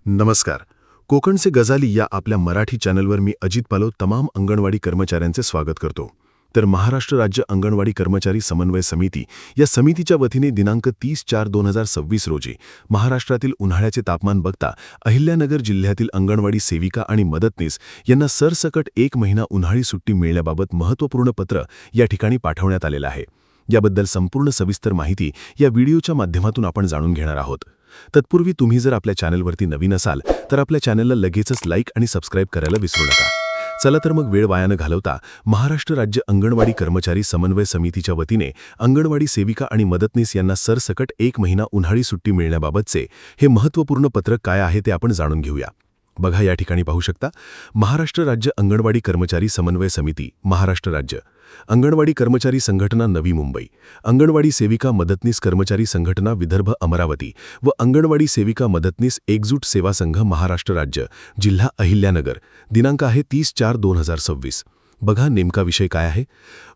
नमस्कार. कोकणचे गजाली या आपल्या मराठी चॅनलवर मी अजित पालव तमाम अंगणवाडी कर्मचाऱ्यांचे स्वागत करतो. तर महाराष्ट्र राज्य अंगणवाडी कर्मचारी समन्वय समिती या समितीच्या वतीने दिनांक 30/4/2026 रोजी महाराष्ट्रातील उन्हाळ्याचे तापमान बघता अहिल्यानगर जिल्ह्यातील अंगणवाडी सेविका आणि मदतनीस यांना सरसकट 1 महिना उन्हाळी सुट्टी मिळण्याबाबत महत्त्वपूर्ण पत्र या ठिकाणी पाठवण्यात आलेलं आहे. याबद्दल संपूर्ण सविस्तर माहिती या व्हिडिओच्या माध्यमातून आपण जाणून घेणार आहोत. तत्पूर्वी तुम्ही जर आपल्या चॅनलवरती नवीन असाल तर आपल्या चॅनलला लगेचच लाईक आणि सबस्क्राईब करायला विसरू नका. चला तर मग वेळ वाया न घालवता महाराष्ट्र राज्य अंगणवाडी कर्मचारी समन्वय समितीच्या वतीने अंगणवाडी सेविका आणि मदतनीस यांना सरसकट 1 महिना उन्हाळी सुट्टी मिळण्याबाबतचे हे महत्त्वपूर्ण पत्र काय आहे ते आपण जाणून घेऊया. बघा, या ठिकाणी पाहू शकता, महाराष्ट्र राज्य अंगणवाडी कर्मचारी समन्वय समिती महाराष्ट्र राज्य, अंगणवाडी कर्मचारी संघटना नवी मुंबई, अंगणवाडी सेविका मदतनीस कर्मचारी संघटना विदर्भ अमरावती व अंगणवाडी सेविका मदतनीस एकजूट सेवा संघ महाराष्ट्र राज्य, जिल्हा अहिल्यानगर. दिनांक आहे 30/4/2026. बघा, नेमका विषय काय आहे.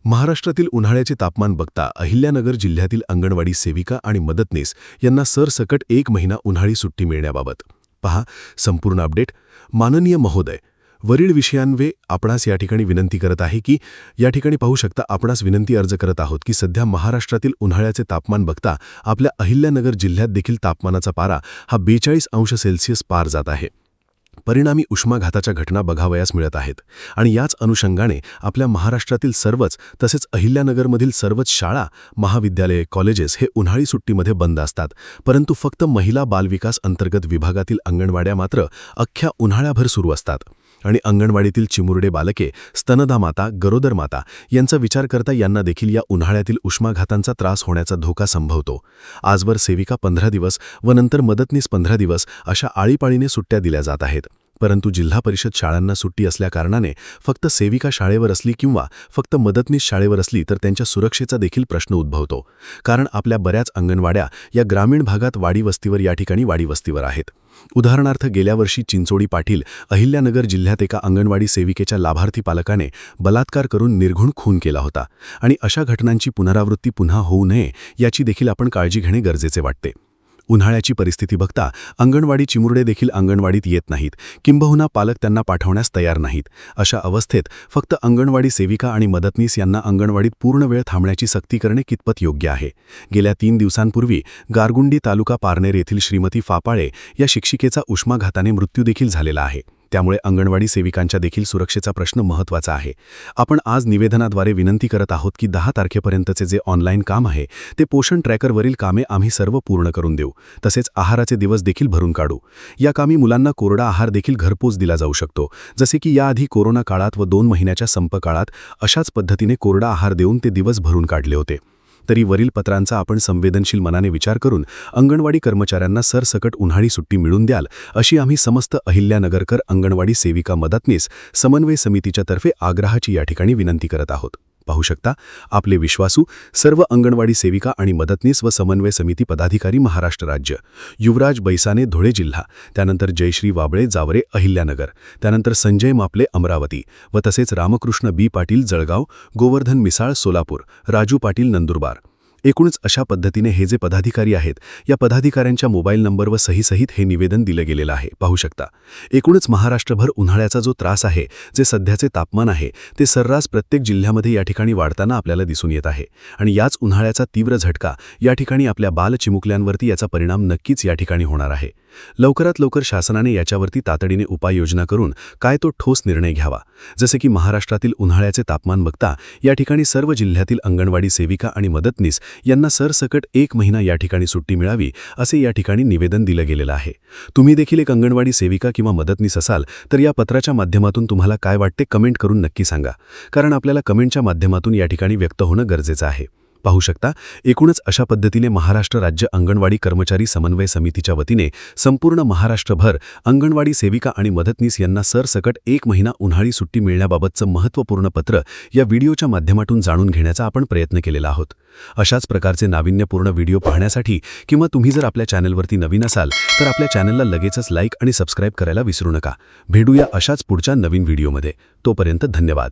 महाराष्ट्रातील उन्हाळ्याचे तापमान बघता अहिल्यानगर जिल्ह्यातील अंगणवाडी सेविका आणि मदतनीस यांना सरसकट 1 महिना उन्हाळी सुट्टी मिळण्याबाबत पहा संपूर्ण अपडेट. माननीय महोदय, वरील विषयांवे आपणास या ठिकाणी विनंती करत आहे की या ठिकाणी पाहू शकता, आपणास विनंती अर्ज करत आहोत की सध्या महाराष्ट्रातील उन्हाळ्याचे तापमान बघता आपल्या अहिल्यानगर जिल्ह्यात देखील तापमानाचा पारा हा 42°C पार जात आहे. परिणामी उष्माघाताच्या घटना बघावयास मिळत आहेत आणि याच अनुषंगाने आपल्या महाराष्ट्रातील सर्वच तसेच अहिल्यानगरमधील सर्वच शाळा, महाविद्यालये, कॉलेजेस हे उन्हाळी सुट्टीमध्ये बंद असतात. परंतु फक्त महिला बालविकास अंतर्गत विभागातील अंगणवाड्या मात्र अख्ख्या उन्हाळ्याभर सुरू असतात आणि अंगणवाडीतील चिमुरडे बालके, स्तनदा माता, गरोदर माता यांचा विचार करता यांना देखील या उन्हाळ्यातील उष्माघातांचा त्रास होण्याचा धोका संभवतो. आजवर सेविका 15 दिवस व नंतर मदतनीस 15 दिवस अशा आळीपाळीने सुट्ट्या दिल्या जात आहेत. परंतु जिल्हा परिषद शाळांना सुट्टी असल्याकारणाने फक्त सेविका शाळेवर असली किंवा फक्त मदतनीस शाळेवर असली तर त्यांच्या सुरक्षेचा देखील प्रश्न उद्भवतो. कारण आपल्या बऱ्याच अंगणवाड्या या ग्रामीण भागात वाडी वस्तीवर या ठिकाणी वाडी वस्तीवर आहेत. उदाहरणार्थ, गेल्या वर्षी चिंचोडी पाटील अहिल्यानगर जिल्ह्यात एका अंगणवाडी सेविकेच्या लाभार्थी पालकाने बलात्कार करून निर्घृण खून केला होता आणि अशा घटनांची पुनरावृत्ती पुन्हा होऊ नये याची देखील आपण काळजी घेणे गरजेचे वाटते. उन्हाळ्याची परिस्थिती बघता अंगणवाडी चिमुरडे देखील अंगणवाडीत येत नाहीत, किंबहुना पालक त्यांना पाठवण्यास तयार नाहीत. अशा अवस्थेत फक्त अंगणवाडी सेविका आणि मदतनीस यांना अंगणवाडीत पूर्ण वेळ थांबण्याची सक्ती करणे कितपत योग्य आहे. गेल्या 3 दिवसांपूर्वी गारगुंडी तालुका पारनेर येथील श्रीमती फापाळे या शिक्षिकेचा उष्माघाताने मृत्यू देखील झालेला आहे. त्यामुळे अंगणवाडी सेविकांच्या देखील सुरक्षेचा प्रश्न महत्त्वाचा आहे. आपण आज निवेदनाद्वारे विनंती करत आहोत की 10 तारखेपर्यंतचे जे ऑनलाईन काम आहे ते पोषण ट्रॅकरवरील कामे आम्ही सर्व पूर्ण करून देऊ. तसेच आहाराचे दिवस देखील भरून काढू. या कामी मुलांना कोरडा आहार देखील घरपोच दिला जाऊ शकतो. जसे की याआधी कोरोना काळात व 2 महिन्याच्या संपकाळात अशाच पद्धतीने कोरडा आहार देऊन ते दिवस भरून काढले होते. तरी वरील पत्रांचा आपण संवेदनशील मनाने विचार करून अंगणवाडी कर्मचाऱ्यांना सरसकट उन्हाळी सुट्टी मिळवून द्याल अशी आम्ही समस्त अहिल्यानगरकर अंगणवाडी सेविका मदतनीस समन्वय समितीच्या तर्फे आग्रहाची या ठिकाणी विनंती करत आहोत. पाहू शकता, आपले विश्वासू सर्व अंगणवाडी सेविका आणि मदतनीस व समन्वय समिती पदाधिकारी महाराष्ट्र राज्य, युवराज बैसाने धुळे जिल्हा, त्यानंतर जयश्री वाबळे जावरे अहिल्यानगर, त्यानंतर संजय मापले अमरावती व तसेच रामकृष्ण बी पाटील जळगाव, गोवर्धन मिसाळ सोलापूर, राजू पाटील नंदुरबार. एकूणच अशा पद्धतीने हे जे पदाधिकारी आहेत या पदाधिकाऱ्यांच्या मोबाईल नंबर व सहीसहित हे निवेदन दिलं गेलेलं आहे. पाहू शकता, एकूणच महाराष्ट्रभर उन्हाळ्याचा जो त्रास आहे, जे सध्याचे तापमान आहे ते सर्रास प्रत्येक जिल्ह्यामध्ये या ठिकाणी वाढताना आपल्याला दिसून येत आहे आणि याच उन्हाळ्याचा तीव्र झटका या ठिकाणी आपल्या बाल चिमुकल्यांवरती याचा परिणाम नक्कीच या ठिकाणी होणार आहे. लवकरात लवकर शासनाने याच्यावरती तातडीने उपाययोजना करून काय तो ठोस निर्णय घ्यावा. जसे की महाराष्ट्रातील उन्हाळ्याचे तापमान बघता या ठिकाणी सर्व जिल्ह्यातील अंगणवाडी सेविका आणि मदतनीस यांना सरसकट 1 महिना या ठिकाणी सुट्टी मिळावी असे या ठिकाणी निवेदन दिलं गेलेलं आहे. तुम्ही देखील एक अंगणवाडी सेविका किंवा मदतनीस असाल तर या पत्राच्या माध्यमातून तुम्हाला काय वाटते कमेंट करून नक्की सांगा. कारण आपल्याला कमेंटच्या माध्यमातून या ठिकाणी व्यक्त होणं गरजेचं आहे. पाहू शकता, एकूणच अशा पद्धतीने महाराष्ट्र राज्य अंगणवाडी कर्मचारी समन्वय समितीच्या वतीने संपूर्ण महाराष्ट्रभर अंगणवाडी सेविका आणि मदतनीस यांना सरसकट 1 महिना उन्हाळी सुट्टी मिळण्याबाबतचं महत्त्वपूर्ण पत्र या व्हिडिओच्या माध्यमातून जाणून घेण्याचा आपण प्रयत्न केलेला आहोत. अशाच प्रकारचे नाविन्यपूर्ण व्हिडिओ पाहण्यासाठी किंवा तुम्ही जर आपल्या चॅनलवरती नवीन असाल तर आपल्या चॅनलला लगेचच लाईक आणि सबस्क्राईब करायला विसरू नका. भेटूया अशाच पुढच्या नवीन व्हिडिओमध्ये. तोपर्यंत धन्यवाद.